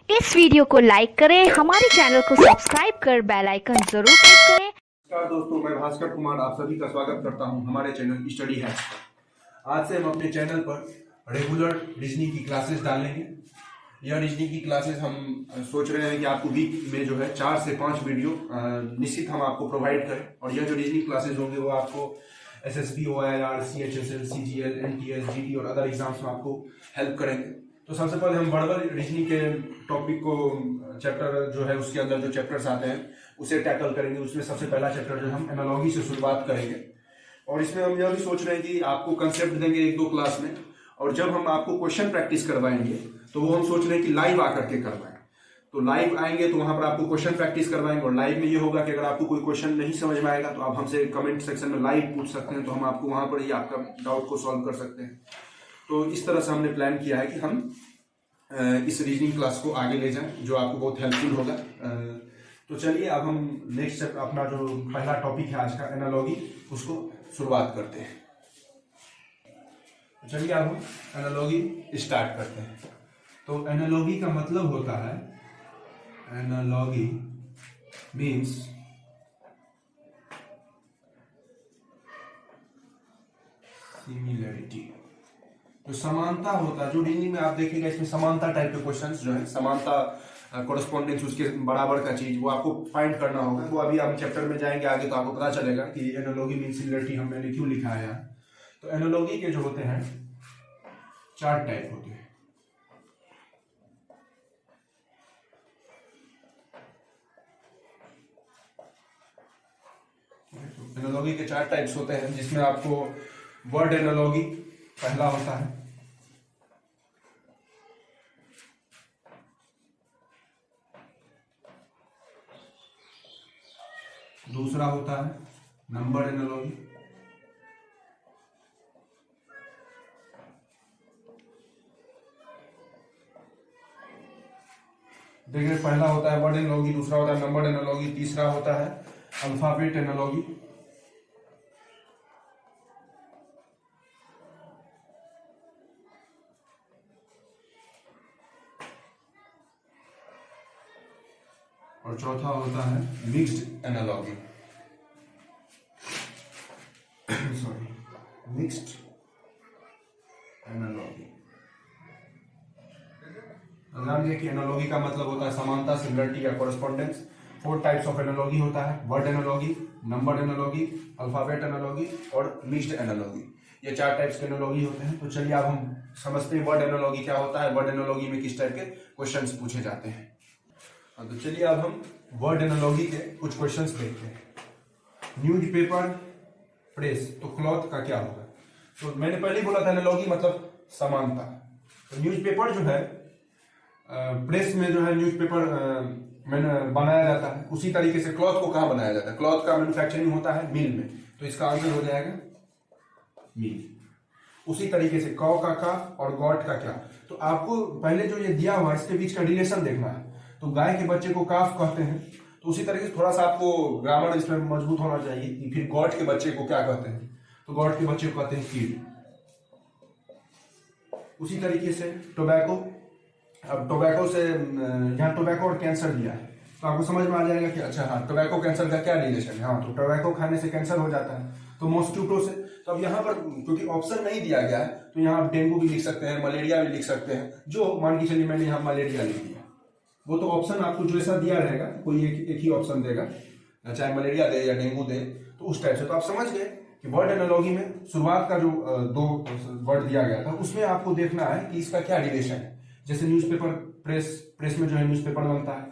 इस वीडियो को लाइक करें, हमारे चैनल को सब्सक्राइब कर बेल आइकन जरूर प्रेस करें। नमस्कार दोस्तों, मैं भास्कर कुमार आप सभी का स्वागत करता हूं हमारे चैनल स्टडी हैक्स पर। आज से हम अपने चैनल पर रेगुलर रीजनिंग की क्लासेस डालेंगे। यह रीजनिंग की क्लासेस हम सोच रहे हैं कि आपको वीक में जो है 4 से 5 वीडियो निश्चित हम आपको प्रोवाइड करें। और यह जो रीजनिंग क्लासेस होंगे वो आपको SSB, OIR, CHSL, CGL, NTS, GT और अदर एग्जाम्स में आपको हेल्प करेंगे। तो सबसे पहले हम वर्बल रीजनिंग के टॉपिक को, चैप्टर जो है उसके अंदर जो चैप्टर्स आते हैं उसे टैकल करेंगे। उसमें सबसे पहला चैप्टर जो हम एनालॉजी से शुरुआत करेंगे। और इसमें हम यह भी सोच रहे हैं कि आपको कंसेप्ट देंगे 1-2 क्लास में, और जब हम आपको क्वेश्चन प्रैक्टिस करवाएंगे तो वो हम सोच रहे हैं कि लाइव आकर के करवाएं। तो लाइव आएंगे तो वहां पर आपको क्वेश्चन प्रैक्टिस करवाएंगे। और लाइव में ये होगा कि अगर आपको कोई क्वेश्चन नहीं समझ में आएगा तो आप हमसे कमेंट सेक्शन में लाइव पूछ सकते हैं, तो हम आपको वहां पर ही आपका डाउट को सॉल्व कर सकते हैं। तो इस तरह से हमने प्लान किया है कि हम इस रीजनिंग क्लास को आगे ले जाएं, जो आपको बहुत हेल्पफुल होगा। तो चलिए अब हम नेक्स्ट अपना जो पहला टॉपिक है आज का एनालॉजी, उसको शुरुआत करते हैं। तो चलिए अब हम एनालॉजी स्टार्ट करते हैं। तो एनालॉजी का मतलब होता है, एनालॉजी मीन्स सिमिलरिटी। जो समानता होता है, जो रीजनिंग में आप देखेंगे इसमें समानता टाइप के क्वेश्चंस जो है, समानता कोरस्पॉन्डेंस उसके बराबर का चीज, वो आपको फाइंड करना होगा। वो अभी हम चैप्टर में जाएंगे आगे तो आपको पता चलेगा कि एनालॉजी मीन सिमिलरिटी हमने क्यों लिखा है यहाँ। तो एनालॉजी के जो होते हैं 4 टाइप होते हैं। एनालॉजी के 4 टाइप्स होते हैं, जिसमें आपको वर्ड एनालॉजी पहला होता है, दूसरा होता है नंबर एनालॉजी, देखिए पहला होता है वर्ड एनालॉजी, दूसरा होता है नंबर एनालॉजी, तीसरा होता है अल्फाबेट एनालॉजी, और चौथा होता है mixed analogy. Sorry, mixed analogy. ध्यान दीजिए कि एनालॉजी का मतलब होता है समानता, सिमिलरिटी या कोरस्पॉन्डेंस। 4 टाइप्स ऑफ एनालॉजी होता है, word analogy, number analogy, alphabet analogy और मिक्स्ड एनालॉजी। ये 4 टाइप्स के एनालॉजी होते हैं। तो चलिए अब हम समझते हैं वर्ड एनालॉजी क्या होता है, वर्ड एनालॉजी में किस टाइप के क्वेश्चंस पूछे जाते हैं। तो चलिए अब हम वर्ड एनालॉजी के कुछ क्वेश्चंस देखते हैं। न्यूज़पेपर, प्रेस, तो क्लॉथ का क्या होगा। तो मैंने पहले ही बोला था एनालॉजी मतलब समानता। तो न्यूज़पेपर जो है, प्रेस में जो है न्यूज़पेपर बनाया जाता है, उसी तरीके से क्लॉथ को कहाँ बनाया जाता है, क्लॉथ का मैन्युफैक्चरिंग होता है मिल में। तो इसका आंसर हो जाएगा मिल। उसी तरीके से कौ का काफ और गॉट का क्या। तो आपको पहले जो ये दिया हुआ है इसके बीच का रिलेशन देखना है। तो गाय के बच्चे को काफ कहते हैं, तो उसी तरीके से थोड़ा सा आपको ग्रामर इसमें मजबूत होना चाहिए। फिर गॉट के बच्चे को क्या कहते हैं, तो गॉट के बच्चे को कहते हैं कीड। उसी तरीके से टोबैको, अब टोबैको से यहाँ टोबैको और कैंसर दिया है, तो आपको समझ में आ जाएगा कि अच्छा हाँ टोबैको कैंसर का क्या रिलेशन है। हाँ, तो टोबैको खाने से कैंसर हो जाता है, तो मॉस्किटो से। तो अब यहाँ पर क्योंकि ऑप्शन नहीं दिया गया है तो यहाँ आप डेंगू भी लिख सकते हैं, मलेरिया भी लिख सकते हैं। जो मान के चलिए मैंने यहाँ मलेरिया लिख दिया, वो तो ऑप्शन आपको जो ऐसा दिया रहेगा, कोई एक ही ऑप्शन देगा, चाहे मलेरिया दे या डेंगू दे, तो उस टाइप से। तो आप समझ गए कि वर्ड एनालॉजी में शुरुआत का जो 2 वर्ड दिया गया था उसमें आपको देखना है कि इसका क्या रिलेशन है। जैसे न्यूज़पेपर, प्रेस में जो है न्यूज़पेपर बनता है,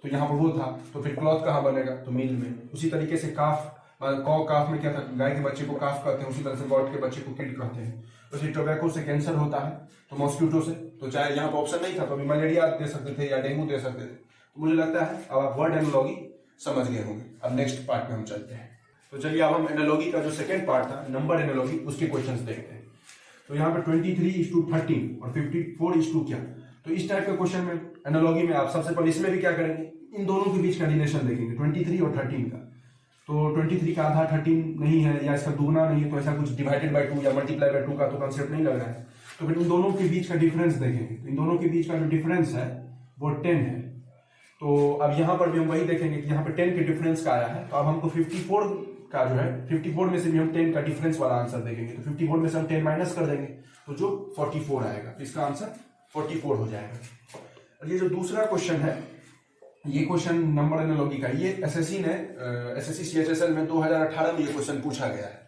तो यहाँ पर वो था, तो फिर क्लॉथ कहाँ बनेगा, तो मिल में। उसी तरीके से काफ, कौ काफ में क्या था, गाय के बच्चे को काफ कहते हैं, उसी तरह से गॉट के बच्चे को किड कहते हैं। तो फिर टोबैको से कैंसर होता है, तो मॉस्किटो से, तो चाहे यहाँ पर ऑप्शन नहीं था तो अभी मलेरिया दे सकते थे या डेंगू दे सकते थे। तो मुझे लगता है अब आप वर्ड एनालॉजी समझ गए होंगे। अब नेक्स्ट पार्ट में हम चलते हैं। तो चलिए अब हम एनालॉजी का जो सेकेंड पार्ट था, नंबर एनालॉजी, उसके क्वेश्चंस देखते हैं। तो यहाँ पे 23:13 और 54 क्या। तो इस टाइप के क्वेश्चन में एनालॉजी में आप सबसे पहले इसमें भी क्या करेंगे, इन दोनों के बीच का रिलेशन देखेंगे, 23 और 13 का। तो 23 का आधा 13 नहीं है, या इसका दुगना नहीं है, तो ऐसा कुछ डिवाइडेड बाय 2 या मल्टीप्लाई बाय 2 का तो कंसेप्ट नहीं लग रहा है। तो फिर इन दोनों के बीच का डिफरेंस देखेंगे। तो इन दोनों के बीच का जो डिफरेंस है वो 10 है। तो अब यहाँ पर भी हम वही देखेंगे कि यहाँ पे 10 के डिफरेंस का आया है, तो अब हमको 54 का जो है 54 में से भी हम 10 का डिफरेंस वाला आंसर देखेंगे। तो 54 में से हम 10 माइनस कर देंगे तो जो 44 आएगा, तो इसका आंसर 44 हो जाएगा। और ये जो दूसरा क्वेश्चन है, ये क्वेश्चन नंबर एनालॉजी का, ये एसएससी ने एसएससी सीएचएसएल में 2018 में ये क्वेश्चन पूछा गया है।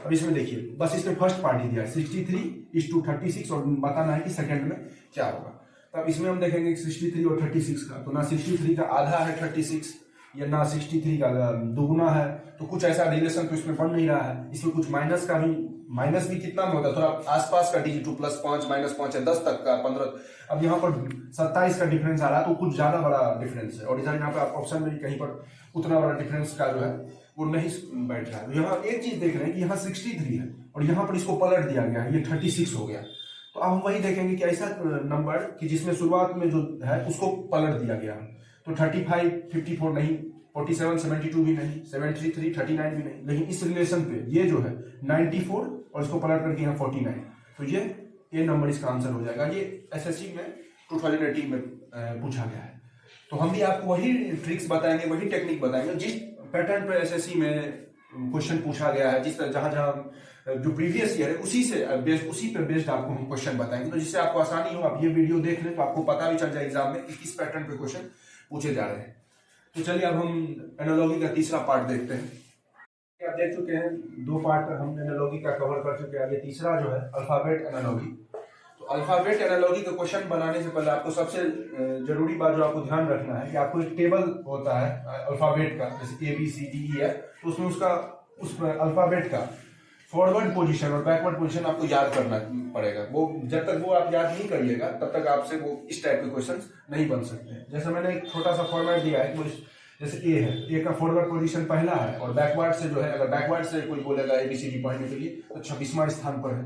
अब इसमें देखिए, बस इसमें फर्स्ट पार्ट ही दिया है 63:36 और बताना है कि सेकंड में क्या होगा। तो अब इसमें हम देखेंगे 63 और 36 का, तो ना 63 का आधा है 36 या ना 63 का दुगुना है, तो कुछ ऐसा रिलेशन तो इसमें बन नहीं रहा है। इसमें कुछ माइनस का भी, माइनस भी कितना में होता है, थोड़ा आसपास का डिजिट 2 + 5 -5 है 10 तक का 15। अब यहाँ पर 27 का डिफरेंस आ रहा है, तो कुछ ज्यादा बड़ा डिफरेंस है। और इधर यहाँ पे ऑप्शन में कहीं पर उतना बड़ा डिफरेंस का जो है वो नहीं बैठ रहा है। यहाँ एक चीज देख रहे हैं कि यहाँ 63 है और यहाँ पर इसको पलट दिया गया है, ये 36 हो गया। तो अब हम वही देखेंगे कि ऐसा नंबर कि जिसमें शुरुआत में जो है उसको पलट दिया गया। तो 35 54 नहीं, 47 72 भी नहीं, 73 39 भी नहीं, लेकिन इस रिलेशन पे ये जो है 94 और इसको पलट करके यहाँ 49, तो ये नंबर इसका आंसर हो जाएगा। ये एसएससी में 2018 में पूछा गया है। तो हम भी आपको वही ट्रिक्स बताएंगे, वही टेक्निक बताएंगे जिस पैटर्न पे एसएससी में क्वेश्चन पूछा गया है, जिस तरह जहां जो प्रीवियस ईयर है उसी पे बेस्ड आपको हम क्वेश्चन बताएंगे। तो जिससे आपको आसानी हो, आप ये वीडियो देख लें तो आपको पता भी चल जाए एग्जाम में कि किस पैटर्न पे क्वेश्चन पूछे जा रहे हैं। तो चलिए अब हम एनालॉजी का तीसरा पार्ट देखते हैं। आप देख चुके हैं 2 पार्ट हम एनालॉजी का कवर कर चुके हैं। आगे तीसरा जो है अल्फाबेट एनालॉजी। तो अल्फाबेट एनालॉजी का क्वेश्चन बनाने से पहले आपको सबसे जरूरी बात जो आपको ध्यान रखना है कि आपको एक टेबल होता है अल्फाबेट का, जैसे ABCDE है, तो उसमें उस अल्फाबेट का फॉरवर्ड पोजीशन और बैकवर्ड पोजीशन आपको याद करना पड़ेगा। वो जब तक वो आप याद नहीं करिएगा तब तक आपसे वो इस टाइप के क्वेश्चन नहीं बन सकते। जैसे मैंने एक छोटा सा फॉर्मेट दिया है, तो जैसे ए है, ए का फॉरवर्ड पोजीशन पहला है और बैकवर्ड से जो है, अगर बैकवर्ड से कोई बोलेगा ABCD पढ़ने के लिए तो 26वां स्थान पर है।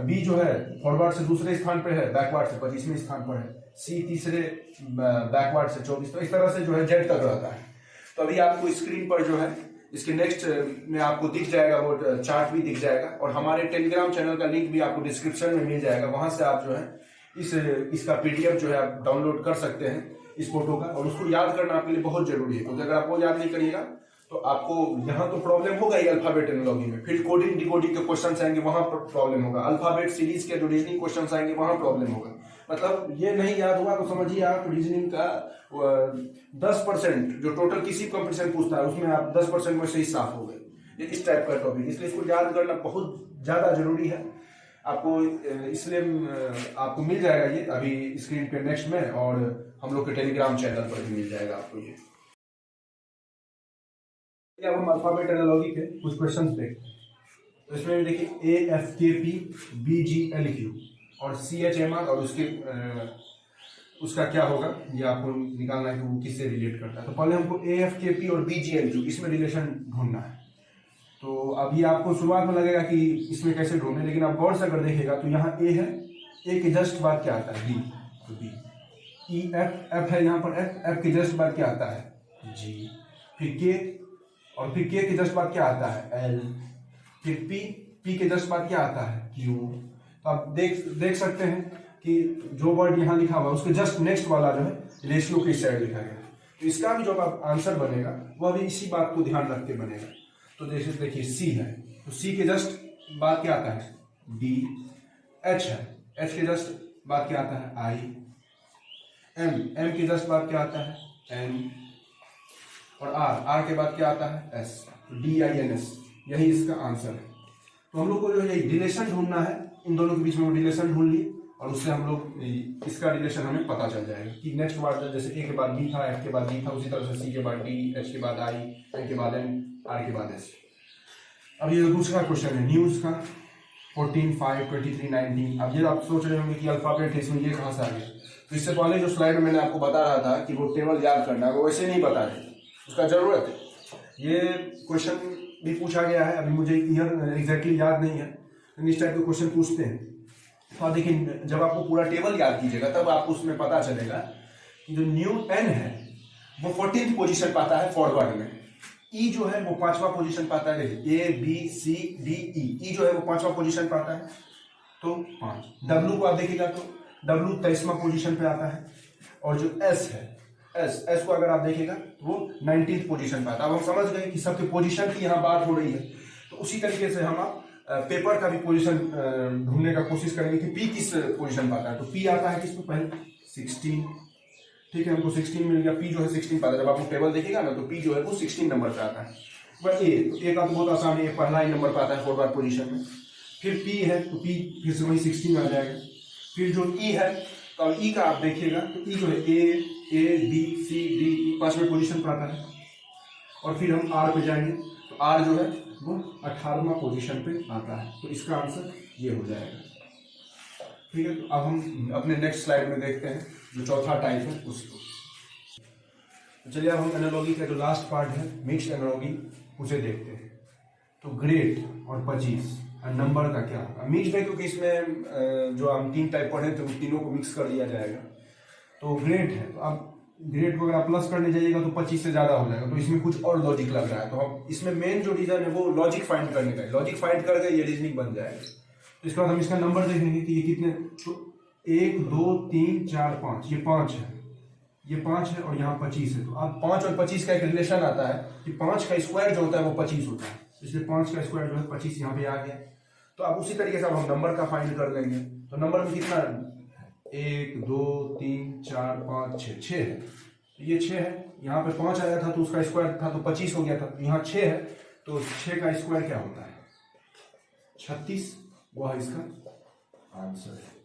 बी जो है फॉरवर्ड से दूसरे स्थान पर है, बैकवर्ड से 25वें स्थान पर है। सी तीसरे बैकवर्ड से 24। तो इस तरह से जो है जेड तक रहता है। तो अभी आपको स्क्रीन पर जो है इसके नेक्स्ट में आपको दिख जाएगा, वो चार्ट भी दिख जाएगा और हमारे टेलीग्राम चैनल का लिंक भी आपको डिस्क्रिप्शन में मिल जाएगा। वहां से आप जो है इसका PDF जो है आप डाउनलोड कर सकते हैं इस फोटो का, और उसको याद करना आपके लिए बहुत जरूरी है, क्योंकि अगर आप वो याद नहीं करिएगा तो आपको यहाँ तो प्रॉब्लम होगा ही अल्फाबेट एनालॉजी में। फिर कोडिंग डिकोडिंग के क्वेश्चन आएंगे, वहां पर प्रॉब्लम होगा। अल्फाबेट सीरीज के जो रीजनिंग क्वेश्चन आएंगे वहां प्रॉब्लम होगा। मतलब ये नहीं याद हुआ तो समझिए आप रीजनिंग का 10% जो टोटल किसी कंपटीशन पूछता है उसमें आप 10% में से ही साफ हो गए। इस टाइप का टॉपिक, इसलिए इसको याद करना बहुत ज्यादा जरूरी है आपको। इसलिए आपको मिल जाएगा ये अभी स्क्रीन पे नेक्स्ट में, और हम लोग के टेलीग्राम चैनल पर भी मिल जाएगा आपको ये। अब हम अल्फाबेट एनालॉजी के कुछ क्वेश्चन देखते हैं। तो इसमें देखिए AFKP BGLQ और CHMR और उसका क्या होगा ये आपको निकालना है कि वो किससे रिलेट करता है। तो पहले हमको AFKP और BGLQ इसमें रिलेशन ढूंढना है। तो अभी आपको शुरुआत में लगेगा कि इसमें कैसे ढूंढे, लेकिन आप गौर से अगर देखेगा तो यहाँ A है, A के जस्ट बाद क्या आता है B, तो B। F है यहाँ पर F के जस्ट बाद क्या आता है G, फिर K, और फिर K के जस्ट बाद क्या आता है L, फिर P के जस्ट बाद क्या आता है Q। तो आप देख सकते हैं कि जो वर्ड यहाँ लिखा हुआ है उसके जस्ट नेक्स्ट वाला जो है रेशियो के साइड लिखा गया। तो इसका भी जो आंसर बनेगा वह भी इसी बात को ध्यान रख के बनेगा। तो जैसे देखिए C है, तो C के जस्ट बाद क्या आता है D। H है, H के जस्ट बाद क्या आता है I। M के जस्ट बाद क्या आता है N, और R के बाद क्या आता है S, DINS, यही इसका आंसर है। तो हम लोग को जो है रिलेशन ढूंढना है, इन दोनों के बीच में रिलेशन ढूंढ लिए और उससे हम लोग इसका रिलेशन हमें पता चल जाएगा कि नेक्स्ट वर्ड जैसे A के बाद B था, F के बाद D था, उसी तरह से C के बाद D, H के बाद I, N के बाद N, R के बाद S। अब ये दूसरा क्वेश्चन है न्यूज का 14, 5, 23, 19। अब ये आप सोच रहे होंगे कि अल्फाबेट है इसमें, ये कहाँ से आ गया। तो इससे पहले जो स्लाइड में मैंने आपको बता रहा था कि वो टेबल याद करना है, वो वैसे नहीं बता रहे, उसका जरूरत है। ये क्वेश्चन भी पूछा गया है, अभी मुझे ईयर एग्जैक्टली याद नहीं है, लेकिन इस टाइप के क्वेश्चन पूछते हैं। तो आप देखिए जब आपको पूरा टेबल याद कीजिएगा तब आपको उसमें पता चलेगा कि जो न्यू N है वो 14th पोजीशन पाता है फॉरवर्ड में। E जो है वो 5वां पोजीशन पाता है, ABCDE जो है वो 5वां पोजीशन पाता है, तो 5। W को आप देखिएगा तो W 23वां पोजीशन पे आता है, और जो एस है, एस को अगर आप देखिएगा तो वो 19th पोजीशन पर आता है। अब हम समझ गए कि सबके पोजीशन की यहाँ बात हो रही है, तो उसी तरीके से हम पेपर का भी पोजीशन ढूंढने का कोशिश करेंगे कि पी किस पोजीशन पर आता है। तो पी आता है किसमें, पहले 16, ठीक है, हमको 16 मिल गया। पी जो है 16 पाता है, जब आप टेबल देखिएगा ना तो पी जो है वो 16 नंबर पे आता है। बट ए का तो बहुत आसान है, पहला ही नंबर पे आता है फॉरवर्ड पोजीशन में। फिर पी है तो पी फिर से वही 16 में आ जाएगा। फिर जो ई है तो अब ई का आप देखिएगा तो ई जो है A B C D E 5वें पोजीशन पर आता है। और फिर हम आर पे जाएंगे तो आर जो है वो 18वां पोजीशन पे आता है। तो इसका आंसर ये हो जाएगा, ठीक है। तो अब हम अपने नेक्स्ट स्लाइड में देखते हैं जो चौथा टाइप है उसको। तो चलिए अब हम एनालॉजी का जो लास्ट पार्ट है मिक्स्ड एनालॉजी उसे देखते हैं। तो ग्रेड और 25 और नंबर का क्या होगा। मिक्स्ड है क्योंकि इसमें जो हम 3 टाइप पढ़े थे उन तीनों को मिक्स कर दिया जाएगा। तो ग्रेड है, तो अब ग्रेड को अगर आप प्लस करने जाइएगा तो 25 से ज्यादा हो जाएगा। तो इसमें कुछ और लॉजिक लग रहा है। तो हम इसमें मेन जो रीजन है वो लॉजिक फाइंड करने का है। लॉजिक फाइंड करके ये रीजनिंग बन जाएगा। तो इसके बाद हम इसका नंबर देखेंगे कि ये कितने, तो 1 2 3 4 5, ये 5 है, ये 5 है और यहाँ 25 है। तो अब 5 और 25 का एक रिलेशन आता है कि 5 का स्क्वायर जो होता है वो 25 होता है, इसलिए 5 का स्क्वायर जो है 25 यहाँ पे आ गया। तो अब उसी तरीके से अब हम नंबर का फाइंड कर लेंगे। तो नंबर में कितना, 1 2 3 4 5 6, 6 है। तो ये 6 है, यहाँ पे 5 आया था तो उसका स्क्वायर था तो 25 हो गया था। यहाँ 6 है तो 6 का स्क्वायर क्या होता है, 36, वह इसका आंसर है।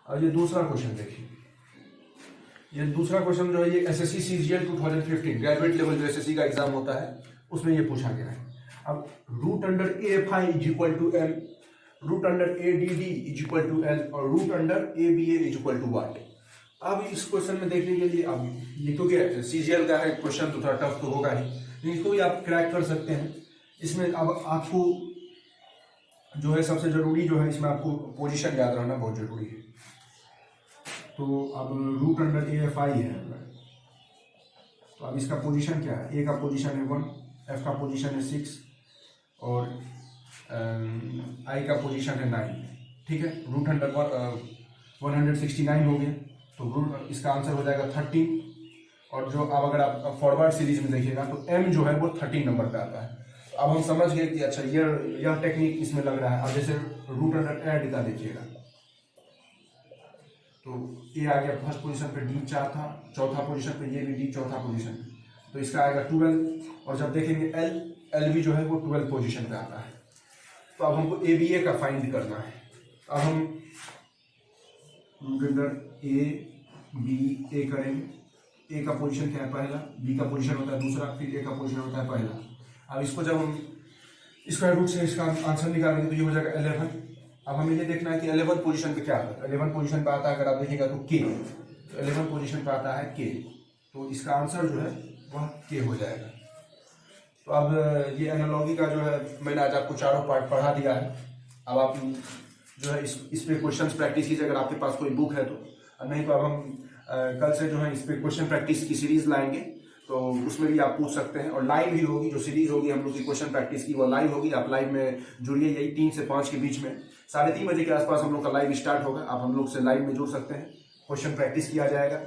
अब ये दूसरा क्वेश्चन देखिए। ये दूसरा क्वेश्चन जो है ये एसएससी सीजीएल 2015 ग्रेजुएट लेवल जो एसएससी का एग्जाम होता है उसमें ये पूछा गया है। अब root under AFI is equal to L, root under ADD is equal to L और root under ABA is equal to what. अब इस क्वेश्चन में देखने के लिए अब ये क्योंकि सीजीएल का है क्वेश्चन तो थोड़ा टफ तो होगा ही, लेकिन इसको भी आप क्रैक कर सकते हैं। इसमें अब आपको जो है सबसे जरूरी जो है इसमें आपको पोजीशन याद रहना बहुत जरूरी है। तो अब रूट अंडर AFI है, तो अब इसका पोजीशन क्या है, ए का पोजीशन है 1, एफ का पोजीशन है 6 और आई का पोजीशन है 9, ठीक है। रूट अंडर 169 हो गया, तो रूट इसका आंसर हो जाएगा 13। और जो अब अगर आप फॉरवर्ड सीरीज में देखिएगा तो एम जो है वो 13 नंबर पे आता है। तो अब हम समझ गए कि अच्छा यह टेक्निक इसमें लग रहा है। अब जैसे रूट अंडर ऐड का देखिएगा तो ए आ गया फर्स्ट पोजीशन पे, डी चौथा पोजीशन पे, ये भी डी चौथा पोजीशन पे, तो इसका आएगा 12। और जब देखेंगे एल भी जो है वो 12 पोजीशन पे आता है। तो अब हमको ABA का फाइंड करना है। अब हम रूट अंडर ABA करेंगे। ए का पोजीशन क्या है, पहला, बी का पोजीशन होता है दूसरा, फिर ए का पोजीशन होता है पहला। अब इसको जब हम स्क्वायर रूट से इसका आंसर निकालेंगे तो ये हो जाएगा 11। अब हमें ये देखना है कि 11 पोजीशन पे क्या आता है। 11 पोजीशन पे आता है अगर आप देखिएगा तो के, तो 11 पोजीशन पे आता है के, तो इसका आंसर जो है वह के हो जाएगा। तो अब ये एनालॉजी का जो है मैंने आज आपको चारों पार्ट पढ़ा दिया है। अब आप जो है इस पे क्वेश्चन प्रैक्टिस कीजिए अगर आपके पास कोई बुक है तो, नहीं तो अब हम कल से जो है इस पे क्वेश्चन प्रैक्टिस की सीरीज लाएंगे, तो उसमें भी आप पूछ सकते हैं। और लाइव ही होगी, जो सीरीज होगी हम लोग की क्वेश्चन प्रैक्टिस की वो लाइव होगी। आप लाइव में जुड़िए, यही 3 से 5 के बीच में, 3:30 बजे के आसपास हम लोग का लाइव स्टार्ट होगा। आप हम लोग से लाइव में जुड़ सकते हैं, क्वेश्चन प्रैक्टिस किया जाएगा।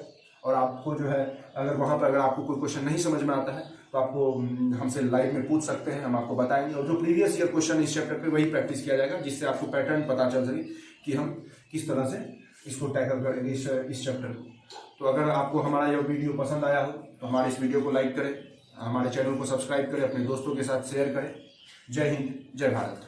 और आपको जो है अगर वहाँ पर अगर आपको कोई क्वेश्चन नहीं समझ में आता है तो आपको हमसे लाइव में पूछ सकते हैं, हम आपको बताएंगे। और जो प्रीवियस ईयर क्वेश्चन इस चैप्टर पे वही प्रैक्टिस किया जाएगा, जिससे आपको पैटर्न पता चल सके कि हम किस तरह से इसको टैकल करेंगे इस चैप्टर को। तो अगर आपको हमारा यह वीडियो पसंद आया हो तो हमारे इस वीडियो को लाइक करें, हमारे चैनल को सब्सक्राइब करें, अपने दोस्तों के साथ शेयर करें। जय हिंद, जय भारत।